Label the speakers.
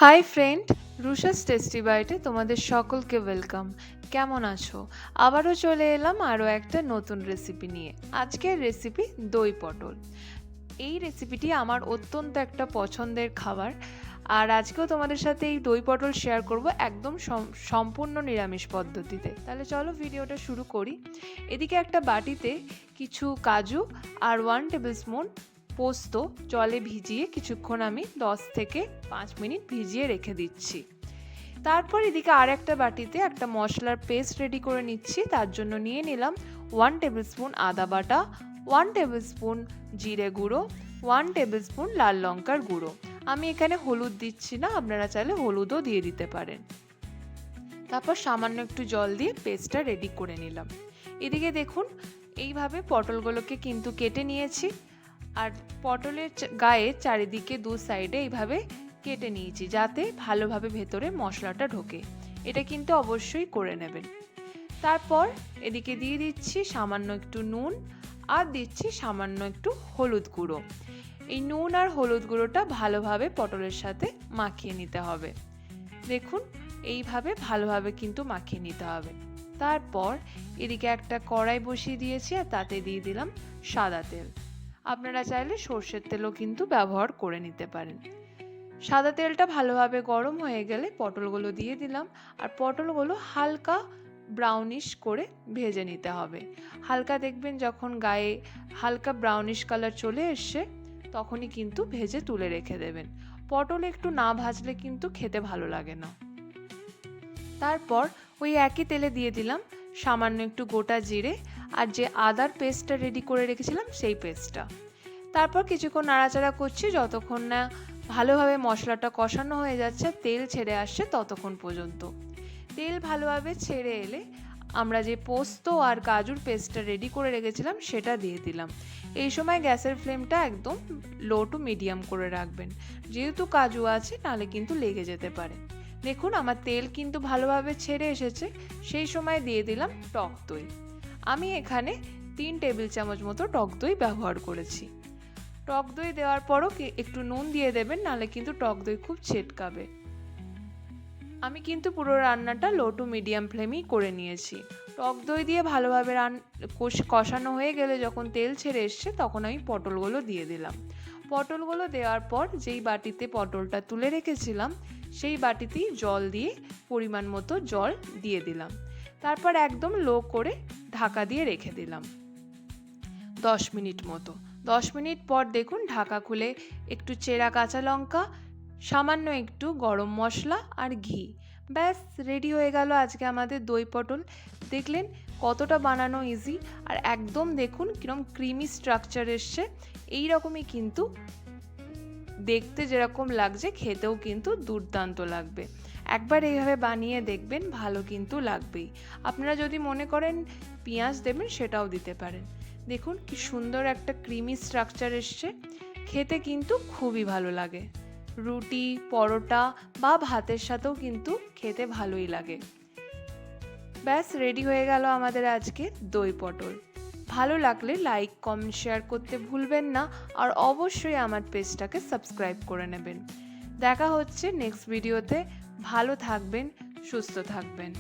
Speaker 1: Hi friend, রুশাস tasty বাইটে তোমাদের সকলকে ওয়েলকাম। কেমন আছো? আবারও চলে এলাম আরও একটা নতুন রেসিপি নিয়ে। আজকের রেসিপি দই পটল। এই রেসিপিটি আমার অত্যন্ত একটা পছন্দের খাবার, আর আজকেও তোমাদের সাথে এই দই পটল শেয়ার করব একদম সম্পূর্ণ নিরামিষ পদ্ধতিতে। তাহলে চলো ভিডিওটা শুরু করি। এদিকে একটা বাটিতে কিছু কাজু আর 1 টেবিল স্পুন পোস্ত জলে ভিজিয়ে কিছুক্ষণ আমি 10 থেকে 5 মিনিট ভিজিয়ে রেখে দিচ্ছি। তারপর এদিকে আর একটা বাটিতে একটা মশলার পেস্ট রেডি করে নিচ্ছি। তার জন্য নিয়ে নিলাম 1 টেবিল স্পুন আদা বাটা, 1 টেবিল স্পুন জিরে গুঁড়ো, 1 টেবিল স্পুন লাল লঙ্কার গুঁড়ো। আমি এখানে হলুদ দিচ্ছি না, আপনারা চাইলে হলুদও দিয়ে দিতে পারেন। তারপর সামান্য একটু জল দিয়ে পেস্টটা রেডি করে নিলাম। এদিকে দেখুন, এইভাবে পটলগুলোকে কিন্তু কেটে নিয়েছি, আর পটলের গায়ে চারিদিকে দু সাইডে এইভাবে কেটে নিয়েছি যাতে ভালোভাবে ভেতরে মশলাটা ঢোকে। এটা কিন্তু অবশ্যই করে নেবেন। তারপর এদিকে দিয়ে দিচ্ছি সামান্য একটু নুন আর দিচ্ছি সামান্য একটু হলুদ গুঁড়ো। এই নুন আর হলুদ গুঁড়োটা ভালোভাবে পটলের সাথে মাখিয়ে নিতে হবে। দেখুন, এইভাবে ভালোভাবে কিন্তু মাখিয়ে নিতে হবে। তারপর এদিকে একটা কড়াই বসিয়ে দিয়েছি আর তাতে দিয়ে দিলাম সাদা তেল। আপনারা চাইলে সর্ষের তেলও কিন্তু ব্যবহার করে নিতে পারেন। সাদা তেলটা ভালোভাবে গরম হয়ে গেলে পটলগুলো দিয়ে দিলাম, আর পটলগুলো হালকা ব্রাউনিশ করে ভেজে নিতে হবে। হালকা দেখবেন যখন গায়ে হালকা ব্রাউনিশ কালার চলে এসছে তখনই কিন্তু ভেজে তুলে রেখে দেবেন। পটল একটু না ভাজলে কিন্তু খেতে ভালো লাগে না। তারপর ওই একই তেলে দিয়ে দিলাম সামান্য একটু গোটা জিরে আর যে আদার পেস্টটা রেডি করে রেখেছিলাম সেই পেস্টটা। তারপর কিছুক্ষণ নাড়াচাড়া করছি যতক্ষণ না ভালোভাবে মশলাটা কষানো হয়ে যাচ্ছে, তেল ছেড়ে আসছে ততক্ষণ পর্যন্ত। তেল ভালোভাবে ছেড়ে এলে আমরা যে পোস্ত আর কাজুর পেস্টটা রেডি করে রেখেছিলাম সেটা দিয়ে দিলাম। এই সময় গ্যাসের ফ্লেমটা একদম লো টু মিডিয়াম করে রাখবেন, যেহেতু কাজু আছে নাহলে কিন্তু লেগে যেতে পারে। দেখুন, আমার তেল কিন্তু ভালোভাবে ছেড়ে এসেছে। সেই সময় দিয়ে দিলাম টক দই। আমি এখানে 3 টেবিল চামচ মতো টক দই ব্যবহার করেছি। টক দই দেওয়ার পরও একটু নুন দিয়ে দেবেন, নাহলে কিন্তু টক দই খুব ছেটকাবে। আমি কিন্তু পুরো রান্নাটা লো টু মিডিয়াম ফ্লেমেই করে নিয়েছি। টক দই দিয়ে ভালোভাবে কষানো হয়ে গেলে যখন তেল ছেড়ে এসছে তখন আমি পটলগুলো দিয়ে দিলাম। পটলগুলো দেওয়ার পর যেই বাটিতে পটলটা তুলে রেখেছিলাম সেই বাটিতেই জল দিয়ে পরিমাণ মতো জল দিয়ে দিলাম। তারপর একদম লো করে ঢাকা দিয়ে রেখে দিলাম 10 মিনিট মতো। 10 মিনিট পর দেখুন ঢাকা খুলে একটু চেরা কাঁচা লঙ্কা, সামান্য একটু গরম মশলা আর ঘি, ব্যাস রেডি হয়ে গেল আজকে আমাদের দই পটল। দেখলেন কতটা বানানো ইজি, আর একদম দেখুন কিরকম ক্রিমি স্ট্রাকচার এসছে। এই রকমই কিন্তু দেখতে যেরকম লাগছে খেতেও কিন্তু দুর্দান্ত লাগবে। একবার এইভাবে বানিয়ে দেখবেন, ভালো কিন্তু লাগবেই। আপনারা যদি মনে করেন পেঁয়াজ দেবেন সেটাও দিতে পারেন। দেখুন কি সুন্দর একটা ক্রিমি স্ট্রাকচার এসছে, খেতে কিন্তু খুবই ভালো লাগে। রুটি, পরোটা বা ভাতের সাথেও কিন্তু খেতে ভালোই লাগে। ব্যাস রেডি হয়ে গেল আমাদের আজকে দই পটল। ভালো লাগলে লাইক, কমেন্ট, শেয়ার করতে ভুলবেন না, আর অবশ্যই আমার পেজটাকে সাবস্ক্রাইব করে নেবেন। দেখা হচ্ছে নেক্সট ভিডিওতে। ভালো থাকবেন, সুস্থ থাকবেন।